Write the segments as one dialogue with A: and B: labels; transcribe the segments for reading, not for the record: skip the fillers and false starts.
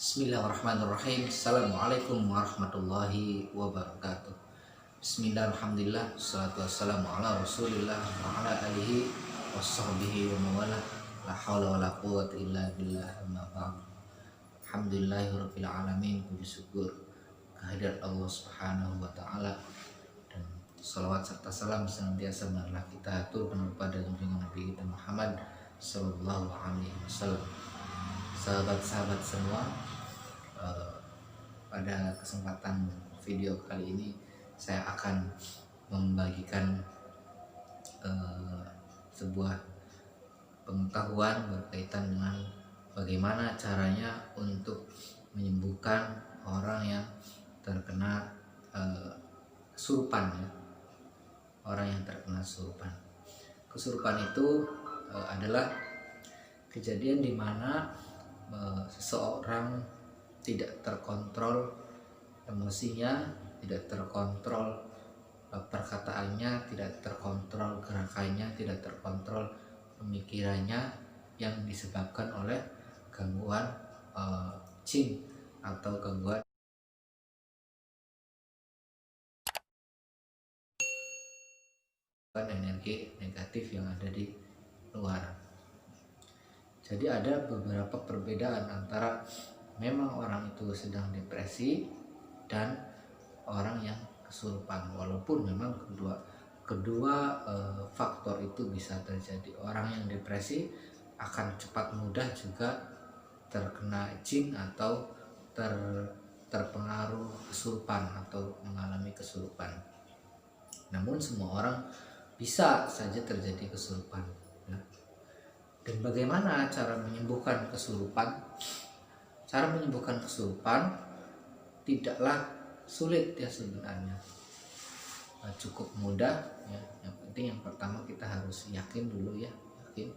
A: Bismillahirrahmanirrahim. Assalamualaikum warahmatullahi wabarakatuh. Bismillahirrahmanirrahim. Wassalatu wassalamu ala rasulillah wa ala alihi wasahbihi wa mawala. La hawla wa la quwwata illa billah, amma ba'd. Alhamdulillahirabbil alamin. Puji syukur kehadirat Allah Subhanahu wa taala, dan salawat serta salam senantiasa marilah kita aturkan kepada junjungan Nabi kita Muhammad sallallahu alaihi wasallam. Sahabat-sahabat semua, pada kesempatan video kali ini saya akan membagikan sebuah pengetahuan berkaitan dengan bagaimana caranya untuk menyembuhkan orang yang terkena kesurupan, ya. Orang yang terkena kesurupan. Kesurupan itu adalah kejadian di mana seseorang tidak terkontrol emosinya, tidak terkontrol perkataannya, tidak terkontrol gerakannya, tidak terkontrol pemikirannya, yang disebabkan oleh gangguan jin atau gangguan energi negatif yang ada di luar. Jadi ada beberapa perbedaan antara memang orang itu sedang depresi dan orang yang kesurupan, walaupun memang kedua faktor itu bisa terjadi. Orang yang depresi akan cepat mudah juga terkena jin atau terpengaruh kesurupan atau mengalami kesurupan. Namun semua orang bisa saja terjadi kesurupan, ya. Dan bagaimana cara menyembuhkan kesurupan? Cara menyembuhkan kesurupan tidaklah sulit, ya, sebenarnya. Cukup mudah, ya. Yang penting yang pertama kita harus yakin dulu, ya. Yakin.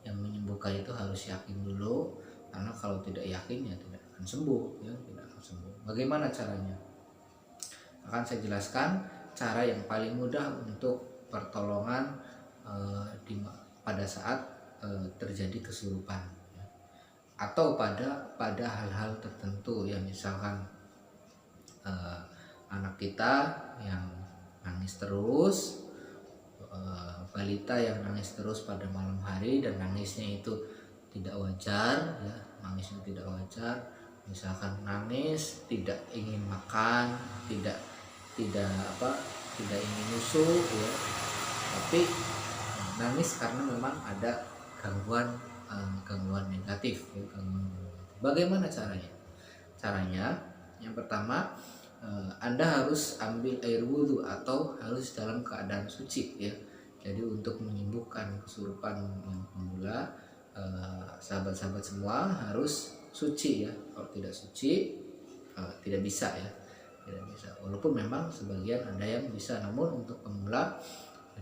A: Yang menyembuhkan itu harus yakin dulu, karena kalau tidak yakin ya tidak akan sembuh, ya, tidak akan sembuh. Bagaimana caranya? Akan saya jelaskan cara yang paling mudah untuk pertolongan pada saat terjadi kesurupan, ya. Atau pada hal-hal tertentu, ya, misalkan anak kita yang nangis terus, balita yang nangis terus pada malam hari dan nangisnya itu tidak wajar, ya, nangisnya tidak wajar. Misalkan nangis tidak ingin makan, tidak ingin nyusu, ya, tapi nangis karena memang ada gangguan negatif, ya, Bagaimana caranya? Caranya yang pertama, Anda harus ambil air wudhu atau harus dalam keadaan suci, ya. Jadi untuk menyembuhkan kesurupan yang pemula, sahabat-sahabat semua harus suci, ya. Kalau tidak suci tidak bisa, ya, tidak bisa. Walaupun memang sebagian ada yang bisa, namun untuk pemula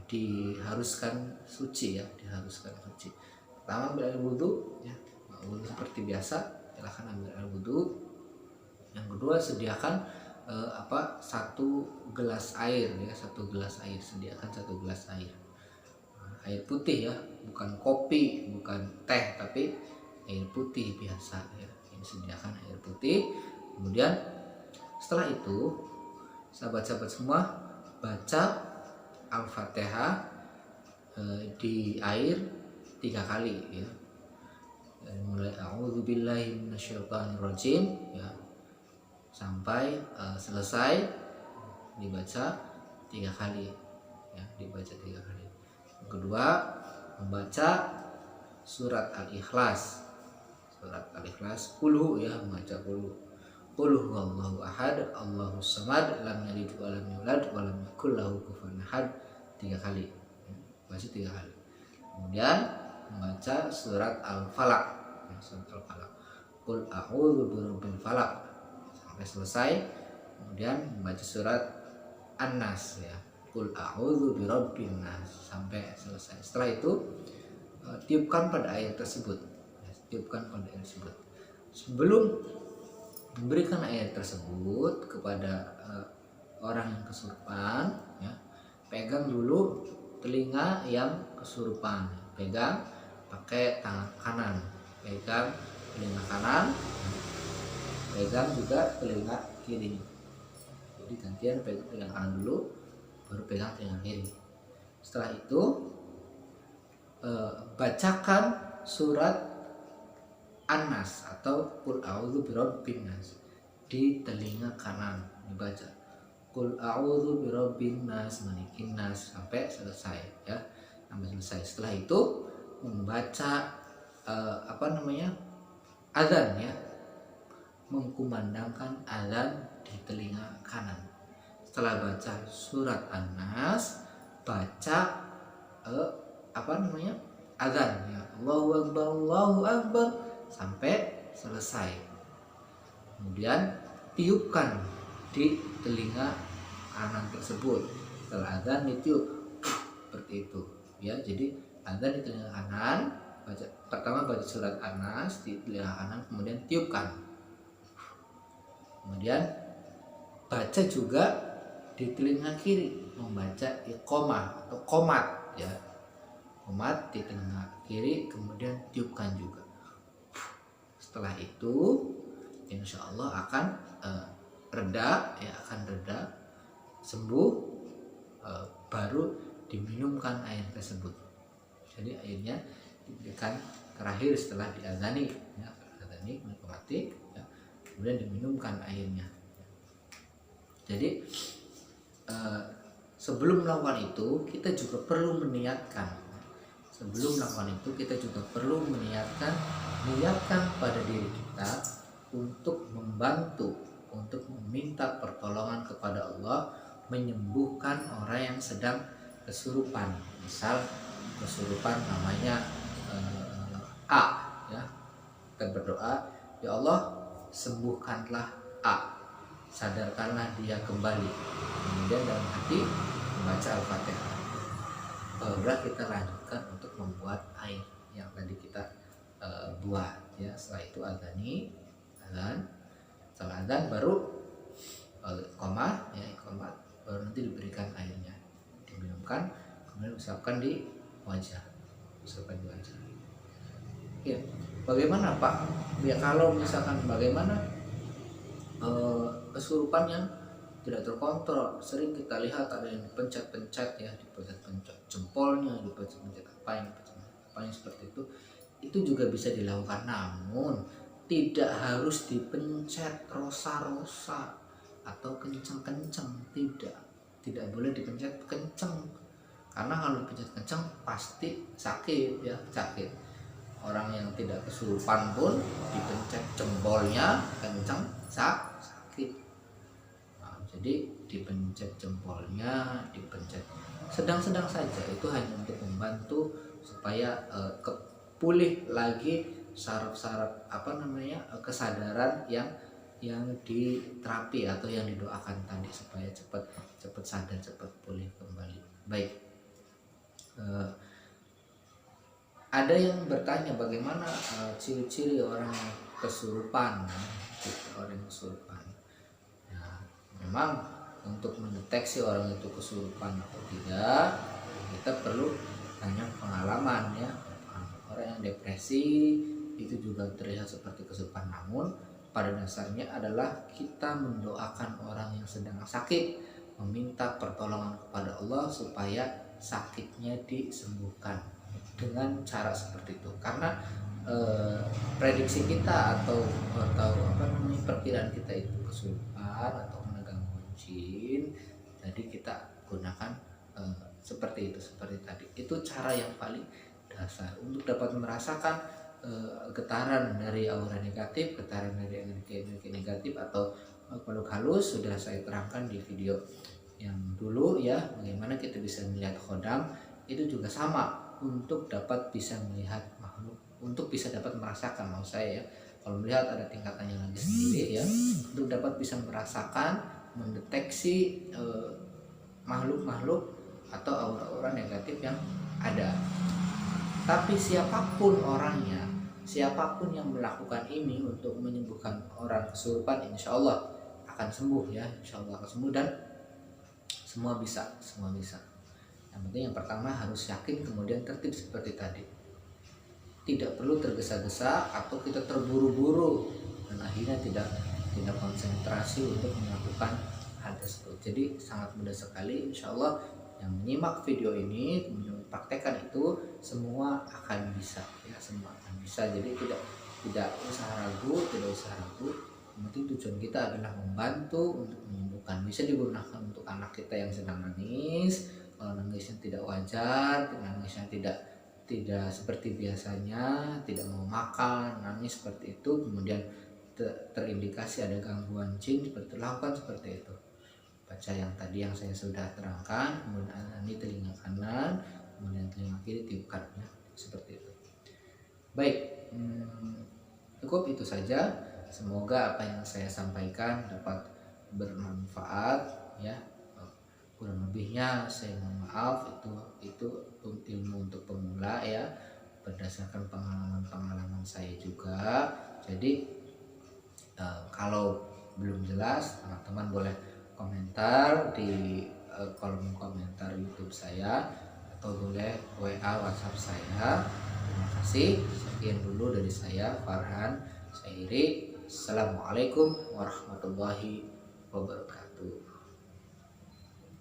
A: diharuskan suci, ya, diharuskan suci. Pertama ambil air wudhu, ya, wudhu seperti biasa, silahkan ambil air wudhu. Yang kedua sediakan satu gelas air, ya, sediakan satu gelas air. Air putih, ya, bukan kopi, bukan teh, tapi air putih biasa, ya. Ini sediakan air putih. Kemudian setelah itu sahabat-sahabat semua baca Al-Fatihah di air 3 kali, ya. Dari mulai a'udzubillahi minasyaitonirrajim, ya, sampai selesai dibaca 3 kali, ya, dibaca 3 kali. Yang kedua membaca surat Al-Ikhlas. Surat Al-Ikhlas qul, ya, membaca qul huwallahu ahad, Allahus samad, lam yalid wa lam yulad wa lam yakul lahu kufuwan ahad 3 kali. Baca 3 kali. Kemudian membaca surat Al-Falaq, ya, surat Al-Falaq. Qul a'udzu birabbil falaq sampai selesai. Kemudian membaca surat An-Nas, ya. Qul a'udzu birabbin nas sampai selesai. Setelah itu tiupkan pada air tersebut, ya, tiupkan pada air tersebut. Sebelum memberikan air tersebut kepada orang yang kesurupan, ya, pegang dulu telinga yang kesurupan, pegang pakai tangan kanan, pegang telinga kanan, pegang juga telinga kiri. Jadi gantian pegang telinga kanan dulu, baru pegang telinga kiri. Setelah itu bacakan surat An-Nas atau Qul a'udzu birabbin nas di telinga kanan, dibaca Qul a'udzu birabbin nas malikin nas sampai selesai ya, sampai selesai. Setelah itu membaca azan ya, mengkumandangkan azan di telinga kanan. Setelah baca surat An-Nas, baca azan ya, Allahu Akbar sampai selesai. Kemudian tiupkan di telinga kanan tersebut. Setelah azan ditiup seperti itu ya. Jadi azan di telinga kanan, pertama baca surat An-Nas di telinga kanan, kemudian tiupkan. Kemudian baca juga di telinga kiri, membaca iqomah atau qomat ya, qomat di telinga kiri, kemudian tiupkan juga. Setelah itu insya Allah akan reda ya, sembuh, baru diminumkan air tersebut. Jadi airnya diberikan terakhir setelah diazani ya, mati ya, kemudian diminumkan airnya. Jadi sebelum melakukan itu kita juga perlu meniatkan. Niatkan pada diri kita untuk membantu, untuk meminta pertolongan kepada Allah menyembuhkan orang yang sedang kesurupan. Misal kesurupan namanya A ya, kita berdoa, ya Allah sembuhkanlah A, sadarkanlah dia kembali. Kemudian dalam hati membaca Al-Fatihah, barulah kita lanjutkan untuk membuat air yang tadi kita buat ya. Setelah itu azan, setelah azan baru iqamah ya, baru nanti diberikan airnya, diminumkan, kemudian usapkan di wajah. Ya, bagaimana Pak? Ya kalau misalkan bagaimana kesurupan yang tidak terkontrol, sering kita lihat ada yang dipencet-pencet ya, dipencet-pencet jempolnya, dipencet-pencet apa yang seperti itu juga bisa dilakukan, namun tidak harus dipencet rosa-rosa atau kenceng-kenceng, tidak boleh dipencet kenceng, karena kalau dipencet kenceng pasti sakit. Orang yang tidak kesurupan pun dipencet jempolnya kenceng sakit. Jadi dipencet jempolnya, dipencet sedang-sedang saja, itu hanya untuk membantu supaya pulih lagi saraf-saraf kesadaran yang diterapi atau yang didoakan tadi, supaya cepat sadar, cepat pulih kembali. Baik, ada yang bertanya bagaimana ciri-ciri orang kesurupan. Memang untuk mendeteksi orang itu kesurupan atau tidak, kita perlu banyak pengalaman ya. Orang yang depresi itu juga terlihat seperti kesurupan, namun pada dasarnya adalah kita mendoakan orang yang sedang sakit, meminta pertolongan kepada Allah supaya sakitnya disembuhkan dengan cara seperti itu. Karena prediksi kita atau perkiraan kita itu kesurupan atau jin, jadi kita gunakan seperti tadi. Itu cara yang paling dasar untuk dapat merasakan getaran dari aura negatif, getaran dari energi negatif atau makhluk halus. Sudah saya terangkan di video yang dulu ya, bagaimana kita bisa melihat khodam. Itu juga sama untuk dapat bisa melihat makhluk, untuk bisa dapat merasakan, mau saya ya, kalau melihat ada tingkatannya lagi sendiri ya, untuk dapat bisa merasakan, mendeteksi makhluk-makhluk atau aura-aura negatif yang ada. Tapi siapapun orangnya, siapapun yang melakukan ini untuk menyembuhkan orang kesurupan, insya Allah akan sembuh ya, insya Allah akan sembuh, dan semua bisa. Yang penting yang pertama harus yakin, kemudian tertib seperti tadi. Tidak perlu tergesa-gesa atau kita terburu-buru dan akhirnya tidak tidak konsentrasi untuk melakukan hal tersebut. Jadi sangat mudah sekali, insya Allah yang menyimak video ini kemudian mempraktekkan itu semua akan bisa, ya semua akan bisa. Jadi tidak usah ragu, tidak usah ragu. Yang penting tujuan kita adalah membantu untuk menyembuhkan. Bisa digunakan untuk anak kita yang sedang nangis, kalau nangisnya tidak wajar, nangisnya tidak seperti biasanya, tidak mau makan, nangis seperti itu, kemudian terindikasi ada gangguan jin, seperti lakukan seperti itu. Baca yang tadi yang saya sudah terangkan, kemudian ini telinga kanan, kemudian telinga kiri tiupkan, ya, seperti itu. Baik, cukup itu saja. Semoga apa yang saya sampaikan dapat bermanfaat, ya. Kurang lebihnya saya mohon maaf, itu ilmu untuk pemula, ya, berdasarkan pengalaman saya juga. Jadi kalau belum jelas, teman-teman boleh komentar di kolom komentar YouTube saya, atau boleh WA WhatsApp saya. Terima kasih. Sekian dulu dari saya, Farhan Syahiri. Assalamualaikum warahmatullahi wabarakatuh.